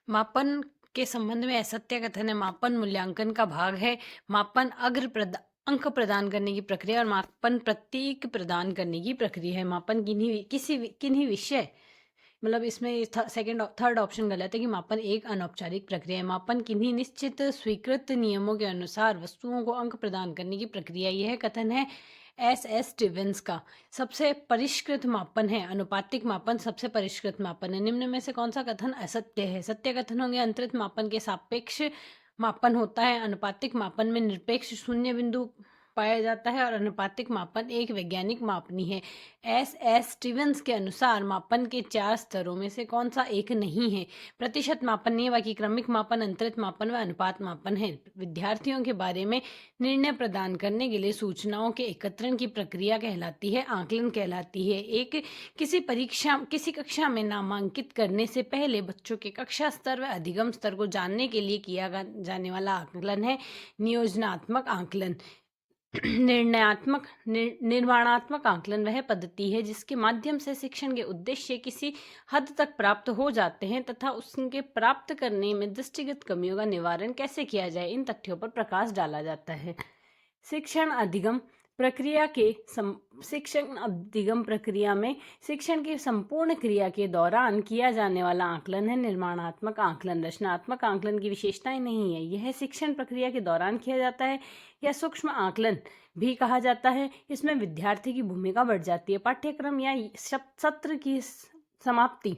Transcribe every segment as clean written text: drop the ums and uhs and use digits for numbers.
मापन के संबंध में असत्य कथन है। मापन मूल्यांकन का भाग है। मापन अंक प्रदान करने की प्रक्रिया और मापन प्रतीक प्रदान करने की प्रक्रिया है। मापन किन्हीं विषय मतलब इसमें सेकंड थर्ड ऑप्शन गलत है कि मापन एक अनौपचारिक प्रक्रिया है। मापन किन्हीं निश्चित स्वीकृत नियमों के अनुसार वस्तुओं को अंक प्रदान करने की प्रक्रिया। यह कथन है एस स्टीवेंस का। सबसे परिष्कृत मापन है। अनुपातिक मापन सबसे परिष्कृत मापन है। निम्न में से कौन सा कथन असत्य है? सत्य कथन होंगे अंतरित मापन के सापेक्ष मापन होता है। अनुपातिक मापन में निरपेक्ष शून्य बिंदु पाया जाता है और अनुपातिक मापन एक वैज्ञानिक मापनी है। एस स्टीवेंस के अनुसार मापन के 4 स्तरों में से कौन सा एक नहीं है? प्रतिशत मापन नहीं है, बाकी क्रमिक मापन, अंतरित मापन व अनुपात मापन है। विद्यार्थियों के बारे में निर्णय प्रदान करने के लिए सूचनाओं के एकत्रण की प्रक्रिया कहलाती है, आकलन कहलाती है। किसी कक्षा में नामांकित करने से पहले बच्चों के कक्षा स्तर व अधिगम स्तर को जानने के लिए किया जाने वाला आकलन है नियोजनात्मक आकलन। निर्माणात्मक आकलन वह पद्धति है जिसके माध्यम से शिक्षण के उद्देश्य किसी हद तक प्राप्त हो जाते हैं तथा उसके प्राप्त करने में दृष्टिगत कमियों का निवारण कैसे किया जाए, इन तथ्यों पर प्रकाश डाला जाता है। शिक्षण अधिगम प्रक्रिया में शिक्षण की संपूर्ण क्रिया के दौरान किया जाने वाला आकलन है निर्माणात्मक आकलन। रचनात्मक आकलन की विशेषताएं नहीं है। यह शिक्षण प्रक्रिया के दौरान किया जाता है या सूक्ष्म आकलन भी कहा जाता है। इसमें विद्यार्थी की भूमिका बढ़ जाती है। पाठ्यक्रम या सत्र की समाप्ति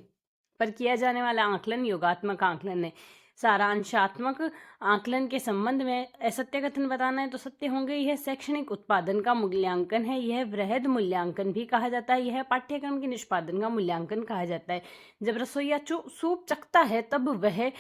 पर किया जाने वाला आकलन योगात्मक आकलन है। सारांशात्मक आकलन के संबंध में असत्य कथन बताना है तो सत्य होंगे। यह शैक्षणिक उत्पादन का मूल्यांकन है। यह वृहद मूल्यांकन भी कहा जाता है। यह पाठ्यक्रम के निष्पादन का मूल्यांकन कहा जाता है। जब रसोइया सूप चखता है तब यह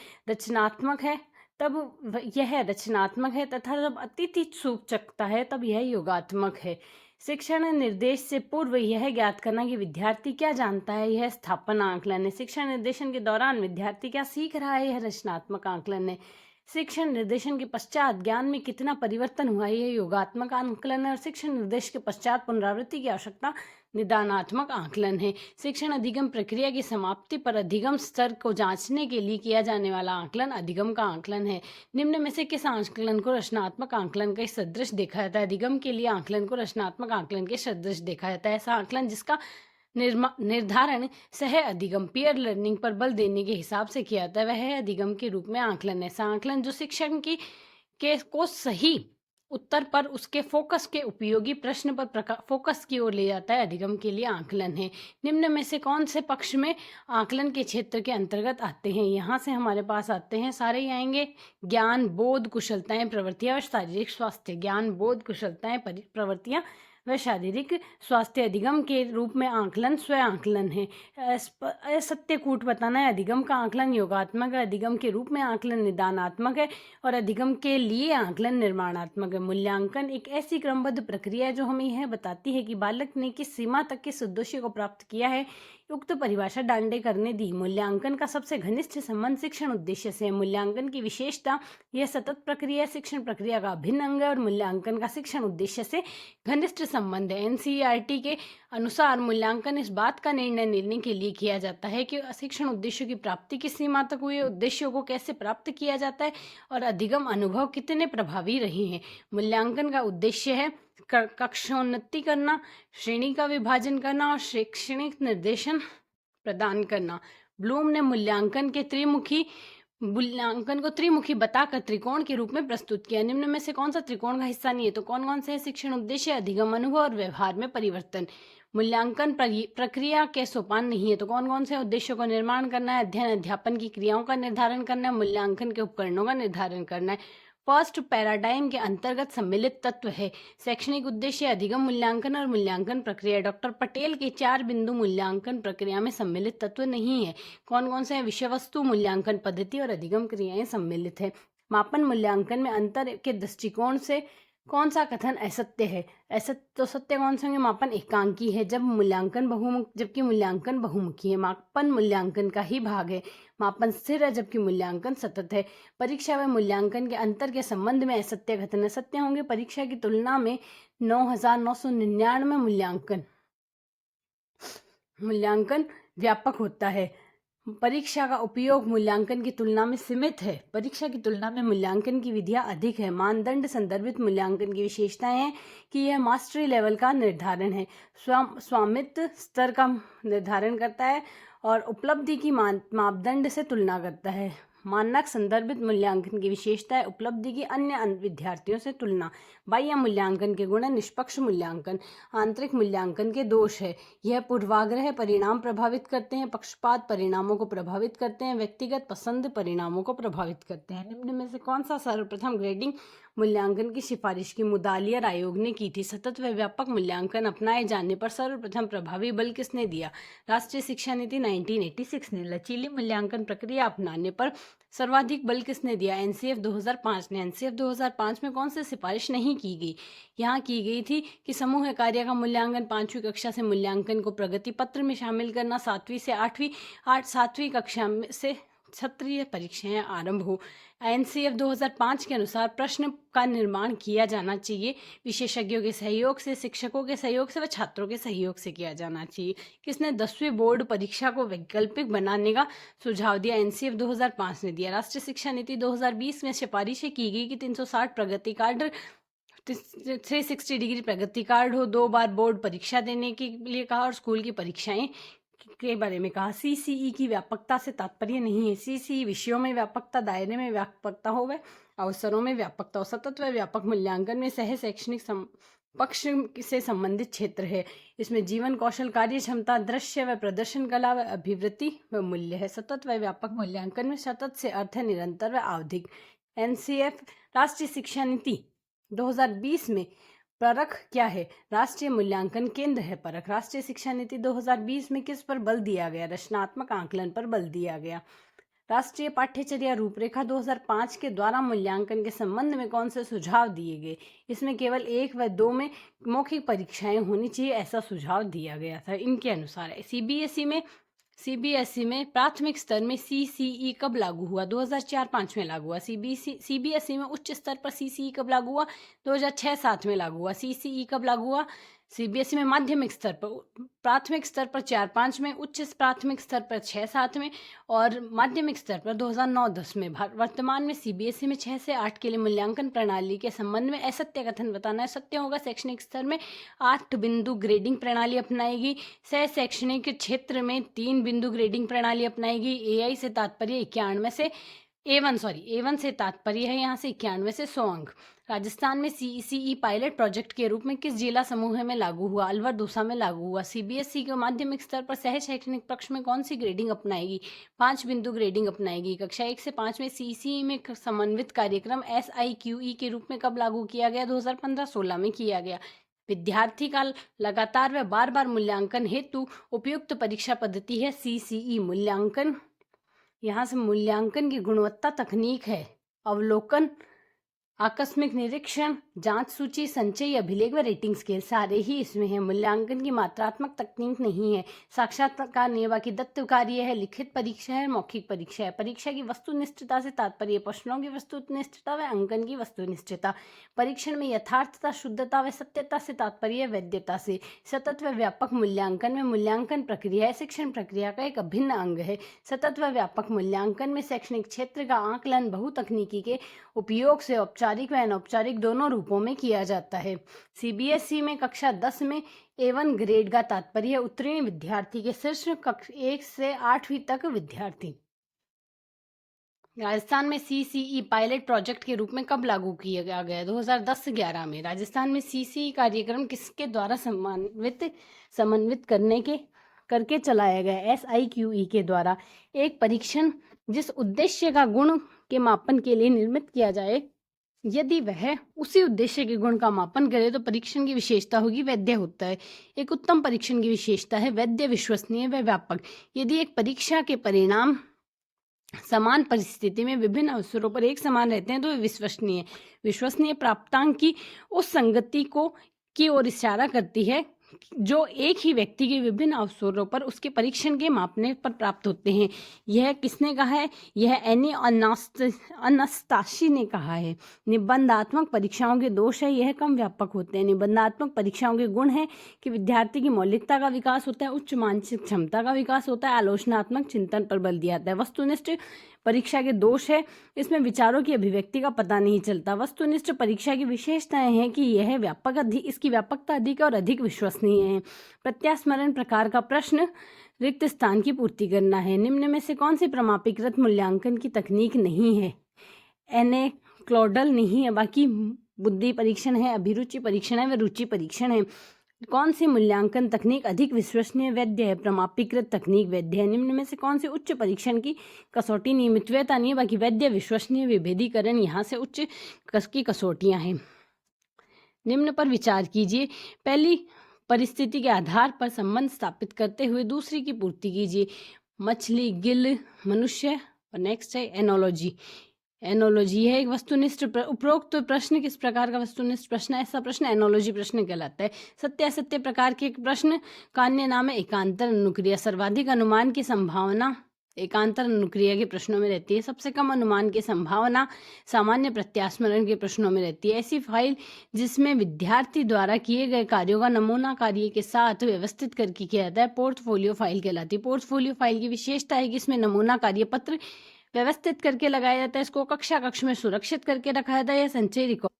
रचनात्मक है तथा जब अतिथि सूप चखता है तब यह योगात्मक है। शिक्षण निर्देश से पूर्व यह ज्ञात करना कि विद्यार्थी क्या जानता है, यह स्थापन आकलन है। शिक्षण निर्देशन के दौरान विद्यार्थी क्या सीख रहा है, यह रचनात्मक आकलन है। शिक्षण निर्देशन के पश्चात ज्ञान में कितना परिवर्तन हुआ, यह योगात्मक आकलन है। और शिक्षण निर्देश के पश्चात पुनरावृत्ति की आवश्यकता निदानात्मक आकलन है। शिक्षण अधिगम प्रक्रिया की समाप्ति पर अधिगम स्तर को जांचने के लिए किया जाने वाला आकलन अधिगम का आकलन है। निम्न में से किस आकलन को रचनात्मक आकलन के सदृश देखा जाता है? अधिगम के लिए आकलन को रचनात्मक आकलन के सदृश देखा जाता है। ऐसा आकलन जिसका निर्धारण सह अधिगम पीयर लर्निंग पर बल देने के हिसाब से किया जाता है वह अधिगम के रूप में आकलन है। ऐसा आकलन जो शिक्षण को सही उत्तर पर उसके फोकस के उपयोगी प्रश्न पर फोकस की ओर ले जाता है, अधिगम के लिए आकलन है। निम्न में से कौन से पक्ष में आकलन के क्षेत्र के अंतर्गत आते हैं? यहाँ से हमारे पास आते हैं, सारे ही आएंगे। ज्ञान, बोध, कुशलताएं, प्रवृत्तियां और शारीरिक स्वास्थ्य। ज्ञान, बोध, कुशलताएं, प्रवृत्तियां व शारीरिक स्वास्थ्य अधिगम के रूप में आकलन स्व आकलन है। असत्य कूट बताना है। अधिगम का आकलन योगात्मक है। अधिगम के रूप में आकलन निदानात्मक है और अधिगम के लिए आकलन निर्माणात्मक है। मूल्यांकन एक ऐसी क्रमबद्ध प्रक्रिया है जो हमें यह बताती है कि बालक ने किस सीमा तक किस उद्देश्य को प्राप्त किया है। उक्त परिभाषा डांडे करने दी। मूल्यांकन का सबसे घनिष्ठ संबंध शिक्षण उद्देश्य से है। मूल्यांकन की विशेषता यह सतत प्रक्रिया शिक्षण प्रक्रिया का अभिन्न अंग है और मूल्यांकन का शिक्षण उद्देश्य से घनिष्ठ संबंध है। एनसीईआरटी के अनुसार मूल्यांकन इस बात का निर्णय लेने के लिए किया जाता है कि शिक्षण उद्देश्यों की प्राप्ति किस सीमा तक हुई है, उद्देश्यों को कैसे प्राप्त किया जाता है और अधिगम अनुभव कितने प्रभावी रहे हैं। मूल्यांकन का उद्देश्य है कक्षोन्नति करना, श्रेणी का विभाजन करना और शैक्षणिक निर्देशन प्रदान करना। ब्लूम ने मूल्यांकन को त्रिमुखी बताकर त्रिकोण के रूप में प्रस्तुत किया। निम्न में से कौन सा त्रिकोण का हिस्सा नहीं है? तो कौन कौन से है? शिक्षण उद्देश्य, अधिगम अनुभव और व्यवहार में परिवर्तन। मूल्यांकन प्रक्रिया के सोपान नहीं है। तो कौन कौन से उद्देश्यों का निर्माण करना है? अध्ययन अध्यापन की क्रियाओं का निर्धारण करना है। मूल्यांकन के उपकरणों का निर्धारण करना है। फर्स्ट पैराडाइम के अंतर्गत सम्मिलित तत्व है शैक्षणिक उद्देश्य, अधिगम, मूल्यांकन और मूल्यांकन प्रक्रिया। डॉक्टर पटेल के 4 बिंदु मूल्यांकन प्रक्रिया में सम्मिलित तत्व नहीं है। कौन कौन से हैं? विषय वस्तु, मूल्यांकन पद्धति और अधिगम क्रियाएं सम्मिलित है। मापन मूल्यांकन में अंतर के दृष्टिकोण से कौन सा कथन असत्य है? सत्य कौन से होंगे? मापन एकांकी है जबकि मूल्यांकन बहुमुखी है। मापन मूल्यांकन का ही भाग है। मापन स्थिर है जबकि मूल्यांकन सतत है। परीक्षा व मूल्यांकन के अंतर के संबंध में असत्य कथन सत्य होंगे। परीक्षा की तुलना में 9,999 मूल्यांकन व्यापक होता है। परीक्षा का उपयोग मूल्यांकन की तुलना में सीमित है। परीक्षा की तुलना में मूल्यांकन की विधियां अधिक है। मानदंड संदर्भित मूल्यांकन की विशेषताएं हैं कि यह मास्टरी लेवल का निर्धारण है, स्वामित्व स्तर का निर्धारण करता है और उपलब्धि की मापदंड से तुलना करता है। मानक संदर्भित मूल्यांकन की विशेषता है उपलब्धि की अन्य विद्यार्थियों से तुलना। बाह्य मूल्यांकन के गुण है निष्पक्ष मूल्यांकन। आंतरिक मूल्यांकन के दोष है यह पूर्वाग्रह परिणाम प्रभावित करते हैं, पक्षपात परिणामों को प्रभावित करते हैं, व्यक्तिगत पसंद परिणामों को प्रभावित करते हैं। निम्न में से कौन सा सर्वप्रथम ग्रेडिंग मूल्यांकन की सिफारिश की मुदालियर आयोग ने की थी? सतत व व्यापक मूल्यांकन अपनाए जाने पर सर्वप्रथम प्रभावी बल किसने दिया? राष्ट्रीय शिक्षा नीति 1986 ने। लचीली मूल्यांकन प्रक्रिया अपनाने पर सर्वाधिक बल किसने दिया? एनसीएफ 2005 ने। एनसीएफ 2005 में कौन सी सिफारिश नहीं की गई? यहाँ की गई थी कि समूह कार्य का मूल्यांकन 5वीं कक्षा से मूल्यांकन को प्रगति पत्र में शामिल करना, 7वीं से 7वीं कक्षा से सत्रीय परीक्षाएं आरंभ हो। एनसीएफ 2005 के अनुसार प्रश्न का निर्माण किया जाना चाहिए, विशेषज्ञों के सहयोग से, शिक्षकों के सहयोग से व छात्रों के सहयोग से किया जाना चाहिए। किसने 10वीं बोर्ड परीक्षा को वैकल्पिक बनाने का सुझाव दिया? एनसीएफ 2005 ने दिया। राष्ट्रीय शिक्षा नीति 2020 में सिफारिशें की गई कि 360 प्रगति कार्ड 360 डिग्री प्रगति कार्ड हो, 2 बार बोर्ड परीक्षा देने के लिए कहा और स्कूल की परीक्षाएं के बारे में कहा। सीसीई की व्यापकता से तात्पर्य नहीं है। सीसीई विषयों में व्यापकता, दायरे में व्यापकता हो व अवसरों में व्यापकता हो। सतत व व्यापक मूल्यांकन में सह शैक्षणिक पक्ष से संबंधित क्षेत्र है। इसमें जीवन कौशल, कार्य क्षमता, दृश्य व प्रदर्शन कला व अभिवृत्ति व मूल्य है। सतत व व्यापक मूल्यांकन में सतत से अर्थ है निरंतर व आवधिक। एनसीएफ राष्ट्रीय शिक्षा नीति 2020 में परख क्या है? राष्ट्रीय मूल्यांकन केंद्र है परख। राष्ट्रीय शिक्षा नीति 2020 में किस पर बल दिया गया? रचनात्मक आकलन पर बल दिया गया। राष्ट्रीय पाठ्यचर्या रूपरेखा 2005 के द्वारा मूल्यांकन के संबंध में कौन से सुझाव दिए गए? इसमें केवल 1 व 2 में मौखिक परीक्षाएं होनी चाहिए, ऐसा सुझाव दिया गया था। इनके अनुसार सीबीएसई में प्राथमिक स्तर में सीसीई कब लागू हुआ? 2004-05 में लागू हुआ। सीबीएसई में उच्च स्तर पर सीसीई कब लागू हुआ? 2006-07 में लागू हुआ। सीसीई कब लागू हुआ? सीबीएसई में माध्यमिक स्तर पर, प्राथमिक स्तर पर 4-5 में, उच्च प्राथमिक स्तर पर 6-7 में और माध्यमिक स्तर पर 2009-10 में। वर्तमान में सीबीएसई में 6 से 8 के लिए मूल्यांकन प्रणाली के संबंध में असत्य कथन बताना है। सत्य होगा शैक्षणिक स्तर में 8 बिंदु ग्रेडिंग प्रणाली अपनाएगी। सह शैक्षणिक क्षेत्र में 3 बिंदु ग्रेडिंग प्रणाली अपनाएगी। एआई से तात्पर्य 91 से A1 से तात्पर्य है यहाँ से 91 से 100 अंक। राजस्थान में सीईसीई पायलट प्रोजेक्ट के रूप में किस जिला समूह में लागू हुआ? अलवर दौसा में लागू हुआ। सीबीएसई के माध्यमिक स्तर पर सह शैक्षणिक पक्ष में कौन सी ग्रेडिंग अपनाएगी? 5 बिंदु ग्रेडिंग अपनाएगी। कक्षा 1 से 5 में सीईसीई में समन्वित कार्यक्रम SIQE के रूप में कब लागू किया गया? 2015-16 में किया गया। विद्यार्थी का लगातार व बार बार मूल्यांकन हेतु उपयुक्त परीक्षा पद्धति है सीसीई मूल्यांकन। यहाँ से मूल्यांकन की गुणवत्ता तकनीक है अवलोकन, आकस्मिक निरीक्षण, जांच सूची, संचयी अभिलेख व रेटिंग स्केल, सारे ही इसमें है। मूल्यांकन की मात्रात्मक तकनीक नहीं है। साक्षात्कार नियमा की दत्त कार्य है, लिखित परीक्षा है, मौखिक परीक्षा है। परीक्षा की वस्तुनिष्ठता से तात्पर्य प्रश्नों की वस्तुनिष्ठता व अंकन की वस्तुनिष्ठता। परीक्षण में यथार्थता, शुद्धता व सत्यता से तात्पर्य वैधता से। सतत व व्यापक मूल्यांकन में मूल्यांकन प्रक्रिया शिक्षण प्रक्रिया का एक अभिन्न अंग है। सतत व व्यापक मूल्यांकन में शैक्षणिक क्षेत्र का आकलन बहुतकनीकी के उपयोग से औपचारिक व अनौपचारिक दोनों रूपों में किया जाता है। सीबीएसई में कक्षा 10 में A1 ग्रेड का तात्पर्य उत्तीर्ण विद्यार्थी के शीर्ष कक्षा 1 से 8वीं तक विद्यार्थी। राजस्थान में सीसीई पायलट प्रोजेक्ट के रूप में कब लागू किया गया? 2010-11 में। राजस्थान में सीसीई कार्यक्रम किसके द्वारा समन्वित करके चलाया गया? SIQE के द्वारा। एक परीक्षण जिस उद्देश्य का गुण के मापन के लिए निर्मित किया जाए, यदि वह उसी उद्देश्य के गुण का मापन करे तो परीक्षण की विशेषता होगी वैध होता है। एक उत्तम परीक्षण की विशेषता है वैध, विश्वसनीय व व्यापक। यदि एक परीक्षा के परिणाम समान परिस्थिति में विभिन्न अवसरों पर एक समान रहते हैं तो विश्वसनीय प्राप्तांक की उस संगति की ओर इशारा करती है जो एक ही व्यक्ति के विभिन्न अवसरों पर उसके परीक्षण के मापने पर प्राप्त होते हैं। यह किसने कहा है? यह एनी अनास्ताशी ने कहा है। निबंधात्मक परीक्षाओं के दोष है, यह कम व्यापक होते हैं। निबंधात्मक परीक्षाओं के गुण है कि विद्यार्थी की मौलिकता का विकास होता है, उच्च मानसिक क्षमता का विकास होता है, आलोचनात्मक चिंतन पर बल दिया जाता है। वस्तुनिष्ठ परीक्षा के दोष है, इसमें विचारों की अभिव्यक्ति का पता नहीं चलता। वस्तुनिष्ठ परीक्षा की विशेषताएं हैं कि यह इसकी व्यापकता अधिक और अधिक विश्वसनीय है। प्रत्यास्मरण प्रकार का प्रश्न रिक्त स्थान की पूर्ति करना है। निम्न में से कौन सी प्रमाणीकृत मूल्यांकन की तकनीक नहीं है? एनेक्डोटल नहीं है, बाकी बुद्धि परीक्षण है, अभिरुचि परीक्षण है व रुचि परीक्षण है। कौन सी मूल्यांकन तकनीक अधिक विश्वसनीय वैध है? प्रमाणीकृत तकनीक वैध है। निम्न में से कौन सी उच्च परीक्षण की कसौटी नियमितता नहीं है, बाकी वैध विश्वसनीय विभेदीकरण यहाँ से उच्च की कसौटियाँ हैं। निम्न पर विचार कीजिए। पहली परिस्थिति के आधार पर संबंध स्थापित करते हुए दूसरी की पूर्ति कीजिए। मछली, गिल, मनुष्य और नेक्स्ट है एनोलॉजी। एनोलॉजी है एक वस्तुनिष्ठ उपरोक्त प्रश्न किस प्रकार का वस्तुनिष्ठ प्रश्न है? ऐसा प्रश्न एनोलॉजी प्रश्न कहलाता है। सत्य असत्य प्रकार के प्रश्न का अन्य नाम है एकांतर अनुक्रिया। सर्वाधिक अनुमान की संभावना एकांतर अनुक्रिया के प्रश्नों में रहती है। सबसे कम अनुमान की संभावना सामान्य प्रत्यास्मरण के प्रश्नों में रहती है। ऐसी फाइल जिसमें विद्यार्थी द्वारा किए गए कार्यों का नमूना कार्य के साथ व्यवस्थित करके किया जाता है पोर्टफोलियो फाइल कहलाती है। पोर्टफोलियो फाइल की विशेषता है कि इसमें नमूना कार्य पत्र व्यवस्थित करके लगाया जाता है, इसको कक्ष में सुरक्षित करके रखा जाता है। यह संचयी रिकॉर्ड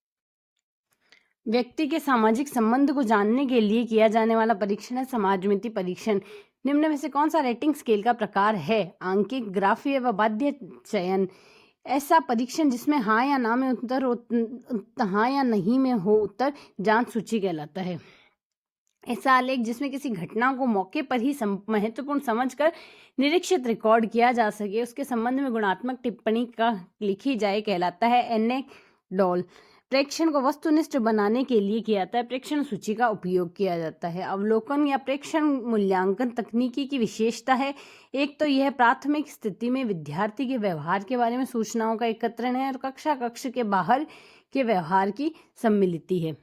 व्यक्ति के सामाजिक संबंध को जानने के लिए किया जाने वाला परीक्षण है समाजमिति परीक्षण। निम्न में से कौन सा रेटिंग स्केल का प्रकार है? आंकिक, ग्राफीय व बाध्य चयन। ऐसा परीक्षण जिसमें हाँ या ना में उत्तर हाँ या नहीं में हो उत्तर जांच सूची कहलाता है। ऐसा आलेख जिसमें किसी घटना को मौके पर ही महत्वपूर्ण समझकर निरीक्षित रिकॉर्ड किया जा सके, उसके संबंध में गुणात्मक टिप्पणी का लिखी जाए कहलाता है एनेक्डोटल। प्रेक्षण को वस्तुनिष्ठ बनाने के लिए किया जाता है प्रेक्षण सूची का उपयोग किया जाता है। अवलोकन या प्रेक्षण मूल्यांकन तकनीकी की विशेषता है। एक तो यह प्राथमिक स्थिति में विद्यार्थी के व्यवहार के बारे में सूचनाओं का एकत्रण है और कक्ष के बाहर के व्यवहार की सम्मिलिति है।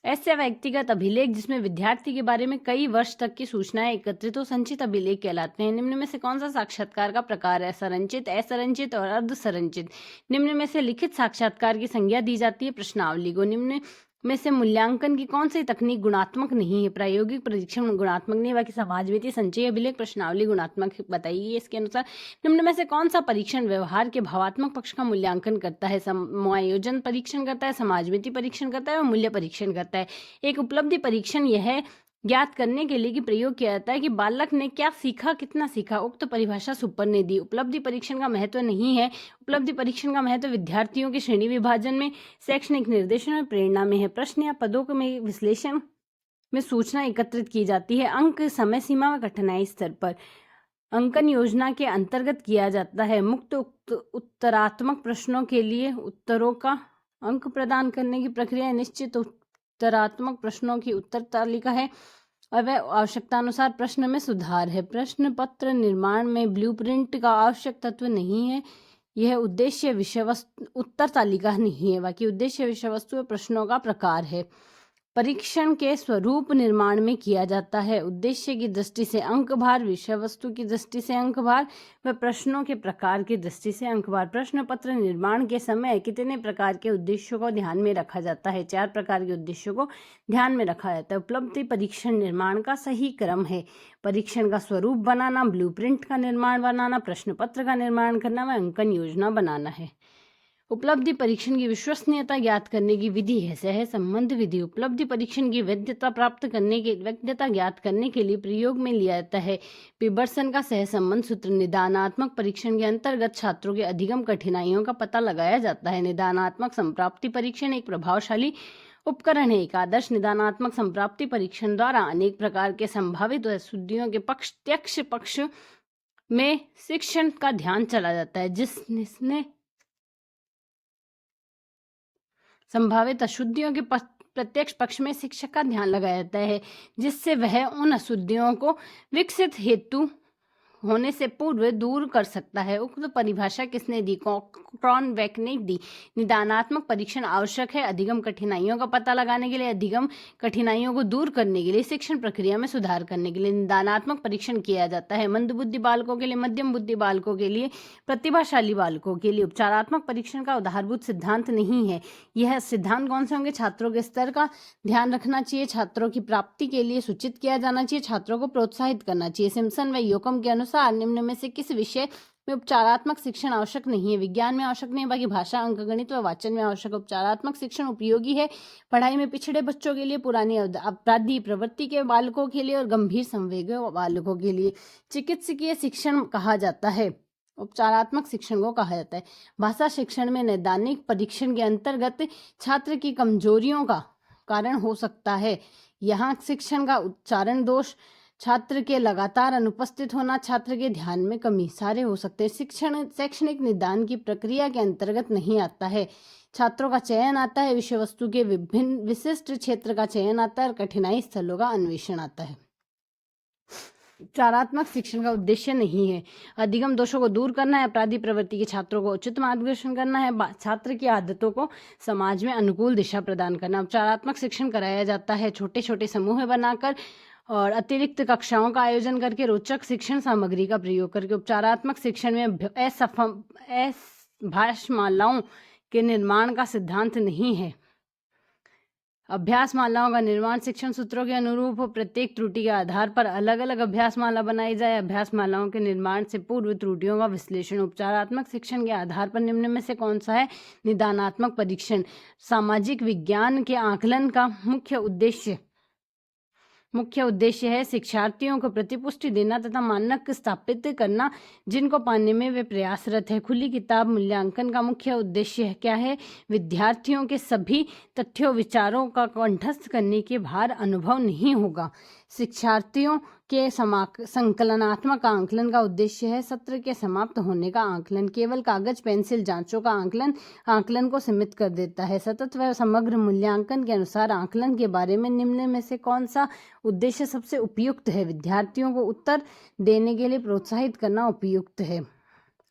ऐसे व्यक्तिगत अभिलेख जिसमें विद्यार्थी के बारे में कई वर्ष तक की सूचनाएं एकत्रित हो संचित अभिलेख कहलाते हैं। निम्न में से कौन सा साक्षात्कार का प्रकार है? संरचित, असंरचित और अर्ध संरचित। निम्न में से लिखित साक्षात्कार की संज्ञा दी जाती है प्रश्नावली को। निम्न में से मूल्यांकन की कौन सी तकनीक गुणात्मक नहीं है? प्रायोगिक परीक्षण गुणात्मक नहीं, बाकी समाजविधि, संचयी अभिलेख, प्रश्नावली गुणात्मक बताइए इसके अनुसार। निम्न में से कौन सा परीक्षण व्यवहार के भावात्मक पक्ष का मूल्यांकन करता है? समायोजन परीक्षण करता है, समाजविधि परीक्षण करता है और मूल्य परीक्षण करता है। एक उपलब्धि परीक्षण यह ज्ञात करने के लिए कि प्रयोग किया जाता है कि बालक ने क्या सीखा, कितना सीखा। उक्त परिभाषा सुपर ने दी। उपलब्धि परीक्षण का महत्व नहीं है। उपलब्धि परीक्षण का महत्व विद्यार्थियों के श्रेणी विभाजन में, शैक्षणिक निर्देशन और प्रेरणा में है। प्रश्न या पदों में विश्लेषण में सूचना एकत्रित की जाती है। अंक समय सीमा व कठिनाई स्तर पर अंकन योजना के अंतर्गत किया जाता है। मुक्त उत्तरात्मक प्रश्नों के लिए उत्तरों का अंक प्रदान करने की प्रक्रिया निश्चित उत्तरात्मक प्रश्नों की उत्तर तालिका है और वह आवश्यकतानुसार प्रश्न में सुधार है। प्रश्न पत्र निर्माण में ब्लूप्रिंट का आवश्यक तत्व नहीं है। यह उद्देश्य विषय वस्तु उत्तर तालिका नहीं है, बाकी उद्देश्य विषय वस्तु और प्रश्नों का प्रकार है। परीक्षण के स्वरूप निर्माण में किया जाता है। उद्देश्य की दृष्टि से अंक भार, विषय वस्तु की दृष्टि से अंक भार व प्रश्नों के प्रकार की दृष्टि से अंक भार। प्रश्न पत्र निर्माण के समय कितने प्रकार के उद्देश्यों को ध्यान में रखा जाता है? 4 प्रकार के उद्देश्यों को ध्यान में रखा जाता है। उपलब्धि परीक्षण निर्माण का सही क्रम है। परीक्षण का स्वरूप बनाना, ब्लूप्रिंट का निर्माण बनाना, प्रश्न पत्र का निर्माण करना व अंकन योजना बनाना है। उपलब्धि परीक्षण की विश्वसनीयता ज्ञात करने की विधि है सह संबंध विधि। उपलब्धि परीक्षण की वैधता ज्ञात करने के लिए प्रयोग में लिया जाता है पियर्सन का सह संबंध सूत्र। निदानात्मक परीक्षण के अंतर्गत छात्रों के अधिगम कठिनाइयों का पता लगाया जाता है। निदानात्मक संप्राप्ति परीक्षण एक प्रभावशाली उपकरण है। एक आदर्श निदानात्मक संप्राप्ति परीक्षण द्वारा अनेक प्रकार के संभावित अशुद्धियों के प्रत्यक्ष पक्ष में शिक्षण का ध्यान चला जाता है, जिसने संभावित अशुद्धियों के प्रत्यक्ष पक्ष में शिक्षक का ध्यान लगाया जाता है, जिससे वह उन अशुद्धियों को विकसित हेतु होने से पूर्व दूर कर सकता है। उक्त परिभाषा किसने दी? क्रॉनबेक ने दी। निदानात्मक परीक्षण आवश्यक है अधिगम कठिनाइयों का पता लगाने के लिए, अधिगम कठिनाइयों को दूर करने के लिए, शिक्षण प्रक्रिया में सुधार करने के लिए निदानात्मक परीक्षण किया जाता है। मंदबुद्धि बालकों के लिए, मध्यम बुद्धि बालकों के लिए, प्रतिभाशाली बालकों के लिए। उपचारात्मक परीक्षण का आधारभूत सिद्धांत नहीं है। यह सिद्धांत कौन से होंगे? छात्रों के स्तर का ध्यान रखना चाहिए, छात्रों की प्राप्ति के लिए सूचित किया जाना चाहिए, छात्रों को प्रोत्साहित करना चाहिए। सिम्पसन व योकम के अनुसार निम्न में से किस विषय में उपचारात्मक शिक्षण आवश्यक नहीं है? विज्ञान में आवश्यक नहीं, बाकी भाषा, अंक गणित व वाचन में आवश्यक। उपचारात्मक शिक्षण उपयोगी है पढ़ाई में पिछड़े बच्चों के लिए, पुरानी अपराधी प्रवृत्ति के बालकों के लिए और गंभीर संवेग बालकों के लिए। चिकित्सकीय शिक्षण कहा जाता है, उपचारात्मक शिक्षण को कहा जाता है। भाषा शिक्षण में नैदानिक परीक्षण के अंतर्गत छात्र की कमजोरियों का कारण हो सकता है। यहाँ शिक्षण का उच्चारण दोष, छात्र के लगातार अनुपस्थित होना, छात्र के ध्यान में कमी, सारे हो सकते हैं। शिक्षण शैक्षणिक निदान की प्रक्रिया के अंतर्गत नहीं आता है। छात्रों का चयन आता है, विषय वस्तु के विभिन्न विशिष्ट क्षेत्र का चयन आता है और कठिनाई स्थलों का अन्वेषण आता है। उपचारात्मक शिक्षण का उद्देश्य नहीं है अधिगम दोषों को दूर करना है, अपराधी प्रवृत्ति के छात्रों को उचित मार्गदर्शन करना है, छात्र की आदतों को समाज में अनुकूल दिशा प्रदान करना। उपचारात्मक शिक्षण कराया जाता है छोटे छोटे समूह बनाकर और अतिरिक्त कक्षाओं का आयोजन करके, रोचक शिक्षण सामग्री का प्रयोग करके। उपचारात्मक शिक्षण में अभ्यासमालाओं के निर्माण का सिद्धांत नहीं है। अभ्यासमालाओं का निर्माण शिक्षण सूत्रों के अनुरूप हो, प्रत्येक त्रुटि के आधार पर अलग अलग अभ्यासमाला बनाई जाए। अभ्यासमालाओं के निर्माण से पूर्व त्रुटियों का विश्लेषण। उपचारात्मक शिक्षण के आधार पर निम्न में से कौन सा है? निदानात्मक परीक्षण। सामाजिक विज्ञान के आकलन का मुख्य उद्देश्य है शिक्षार्थियों को प्रतिपुष्टि देना तथा मानक स्थापित करना जिनको पाने में वे प्रयासरत है। खुली किताब मूल्यांकन का मुख्य उद्देश्य क्या है? विद्यार्थियों के सभी तथ्यों विचारों का कंठस्थ करने के भार अनुभव नहीं होगा। शिक्षार्थियों के संकलनात्मक आंकलन का उद्देश्य है सत्र के समाप्त होने का आंकलन। केवल कागज पेंसिल जांचों का आंकलन को सीमित कर देता है। सतत व समग्र मूल्यांकन के अनुसार आंकलन के बारे में निम्न में से कौन सा उद्देश्य सबसे उपयुक्त है? विद्यार्थियों को उत्तर देने के लिए प्रोत्साहित करना उपयुक्त है।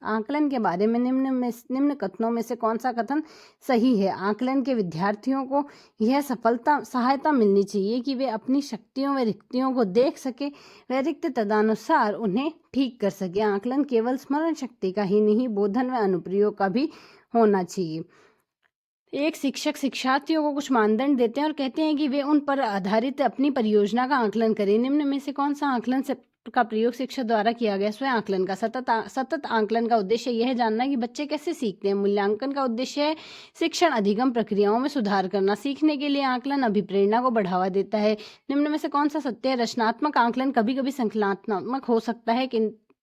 आकलन के बारे में निम्न कथनों में से कौन सा कथन सही है? आकलन के विद्यार्थियों को यह सहायता मिलनी चाहिए कि वे अपनी शक्तियों व रिक्तियों को देख सके व रिक्त तदनुसार उन्हें ठीक कर सके। आकलन केवल स्मरण शक्ति का ही नहीं, बोधन व अनुप्रयोग का भी होना चाहिए। एक शिक्षक शिक्षार्थियों को कुछ मानदंड देते हैं और कहते हैं कि वे उन पर आधारित अपनी परियोजना का आकलन करें। निम्न में से कौन सा आकलन का प्रयोग शिक्षक द्वारा किया गया? स्वयं आकलन का। सतत आकलन का उद्देश्य यह है जानना कि बच्चे कैसे सीखते हैं। मूल्यांकन का उद्देश्य है शिक्षण अधिगम प्रक्रियाओं में सुधार करना। सीखने के लिए आकलन अभिप्रेरणा को बढ़ावा देता है। निम्न में से कौन सा सत्य है? रचनात्मक आकलन कभी कभी संकलनात्मक हो सकता है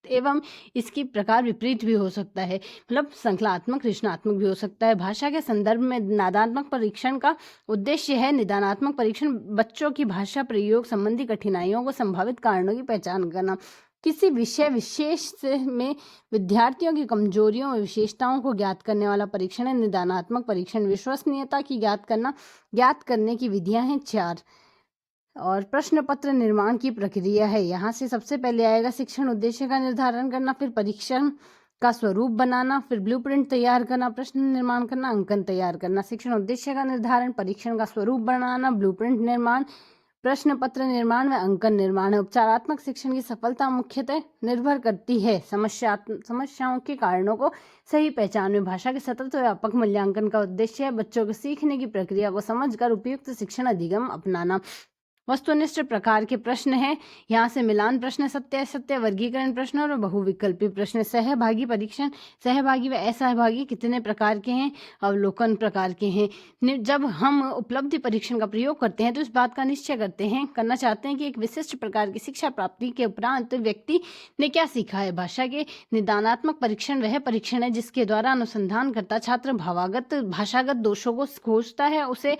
एवं इसकी प्रकार विपरीत भी हो सकता है, मतलब संकलनात्मक रचनात्मक भी हो सकता है। भाषा के संदर्भ में निदानात्मक परीक्षण का उद्देश्य है निदानात्मक परीक्षण बच्चों की भाषा प्रयोग संबंधी कठिनाइयों को संभावित कारणों की पहचान करना। किसी विषय विशेष में विद्यार्थियों की कमजोरियों और विशेषताओं को ज्ञात करने वाला परीक्षण है निदानात्मक परीक्षण। विश्वसनीयता की ज्ञात करने की विधियां हैं 4 और प्रश्न पत्र निर्माण की प्रक्रिया है। यहाँ से सबसे पहले आएगा शिक्षण उद्देश्य का निर्धारण करना, फिर परीक्षण का स्वरूप बनाना, फिर ब्लूप्रिंट तैयार करना, प्रश्न निर्माण करना, अंकन तैयार करना। शिक्षण उद्देश्य का निर्धारण, परीक्षण का स्वरूप बनाना, ब्लूप्रिंट निर्माण, प्रश्न पत्र निर्माण व अंकन निर्माण है। उपचारात्मक शिक्षण की सफलता मुख्यतः निर्भर करती है समस्याओं के कारणों को सही पहचान में। भाषा के सतत व्यापक मूल्यांकन का उद्देश्य है बच्चों के सीखने की प्रक्रिया को समझकर उपयुक्त शिक्षण अधिगम अपनाना। वस्तुनिष्ठ प्रकार के प्रश्न हैं, यहाँ से मिलान प्रश्न, सत्य असत्य, वर्गीकरण प्रश्न और बहुविकल्पी प्रश्न। सहभागी परीक्षण, सहभागी व असहभागी कितने प्रकार के हैं? अवलोकन प्रकार के हैं। जब हम उपलब्धि परीक्षण का प्रयोग करते हैं तो इस बात का निश्चय करना चाहते हैं कि एक विशिष्ट प्रकार की शिक्षा प्राप्ति के उपरांत व्यक्ति ने क्या सीखा है। भाषा के निदानात्मक परीक्षण वह परीक्षण है जिसके द्वारा अनुसंधानकर्ता छात्र भाषागत दोषों को खोजता है, उसे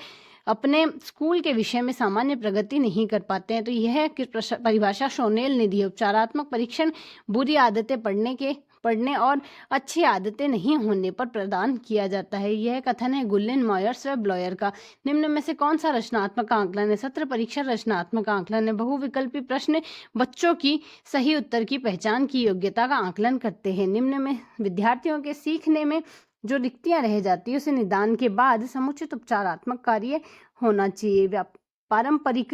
अपने स्कूल के विषय में सामान्य प्रगति नहीं कर पाते हैं। तो यह परिभाषा शोनेल ने दी है। उपचारात्मक परीक्षण बुरी आदतें पढ़ने के पढ़ने और अच्छी आदतें नहीं होने पर प्रदान किया जाता है। यह कथन है गुलिन, मॉयर्स व ब्लॉयर का। निम्न में से कौन सा रचनात्मक आकलन है? सत्र परीक्षा रचनात्मक आकलन है। बहुविकल्पी प्रश्न बच्चों की सही उत्तर की पहचान की योग्यता का आकलन करते हैं। निम्न में विद्यार्थियों के सीखने में जो रिक्तियां रह जाती है उसे निदान के बाद समुचित उपचारात्मक कार्य होना चाहिए। पारंपरिक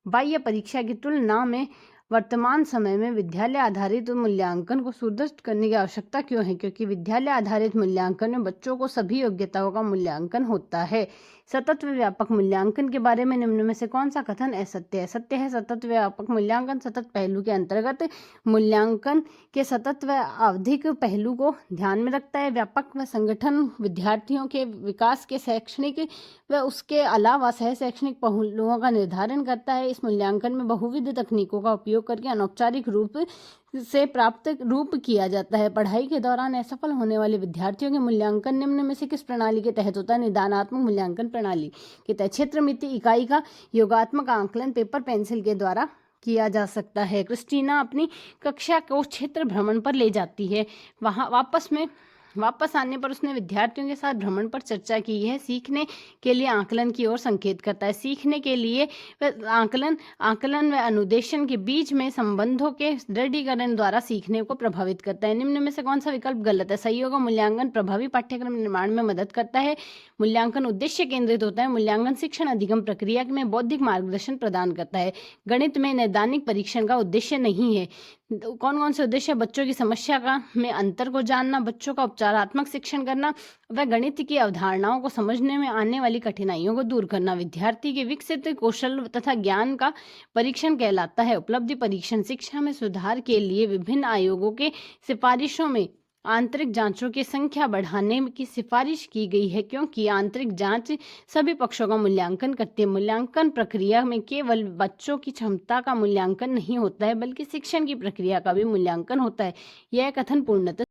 बाह्य परीक्षा की तुलना में वर्तमान समय में विद्यालय आधारित मूल्यांकन को सुदृढ़ करने की आवश्यकता क्यों है? क्योंकि विद्यालय आधारित मूल्यांकन में बच्चों को सभी योग्यताओं का मूल्यांकन होता है। सतत व व्यापक मूल्यांकन के बारे में निम्न में से कौन सा कथन असत्य है? सत्य है सतत व्यापक मूल्यांकन सतत पहलू के अंतर्गत मूल्यांकन के सतत व आवधिक पहलू को ध्यान में रखता है। व्यापक व संगठन विद्यार्थियों के विकास के शैक्षणिक व उसके अलावा सह शैक्षणिक पहलुओं का निर्धारण करता है। इस मूल्यांकन में बहुविध तकनीकों का उपयोग करके अनौपचारिक रूप से प्राप्त रूप किया जाता है। पढ़ाई के दौरान असफल होने वाले विद्यार्थियों के मूल्यांकन निम्न में से किस प्रणाली के तहत होता है? निदानात्मक मूल्यांकन प्रणाली के तहत। क्षेत्र मिति इकाई का योगात्मक आकलन पेपर पेंसिल के द्वारा किया जा सकता है। क्रिस्टीना अपनी कक्षा को क्षेत्र भ्रमण पर ले जाती है। वहां वापस आने पर उसने विद्यार्थियों के साथ भ्रमण पर चर्चा की। यह सीखने के लिए आकलन की ओर संकेत करता है। सीखने के लिए आकलन व अनुदेशन के बीच में संबंधों के दृढ़ीकरण द्वारा सीखने को प्रभावित करता है। निम्न में से कौन सा विकल्प गलत है? सहयोग मूल्यांकन प्रभावी पाठ्यक्रम निर्माण में मदद करता है। मूल्यांकन उद्देश्य केंद्रित होता है। मूल्यांकन शिक्षण अधिगम प्रक्रिया में बौद्धिक मार्गदर्शन प्रदान करता है। गणित में नैदानिक परीक्षण का उद्देश्य नहीं है। कौन कौन से उद्देश्य? बच्चों की समस्या में अंतर को जानना, बच्चों का उपचारात्मक शिक्षण करना व गणित की अवधारणाओं को समझने में आने वाली कठिनाइयों को दूर करना। विद्यार्थी के विकसित कौशल तथा ज्ञान का परीक्षण कहलाता है। उपलब्धि परीक्षण शिक्षा में सुधार के लिए विभिन्न आयोगों के सिफारिशों में आंतरिक जांचों की संख्या बढ़ाने की सिफारिश की गई है, क्योंकि आंतरिक जांच सभी पक्षों का मूल्यांकन करती है। मूल्यांकन प्रक्रिया में केवल बच्चों की क्षमता का मूल्यांकन नहीं होता है, बल्कि शिक्षण की प्रक्रिया का भी मूल्यांकन होता है। यह कथन पूर्णतः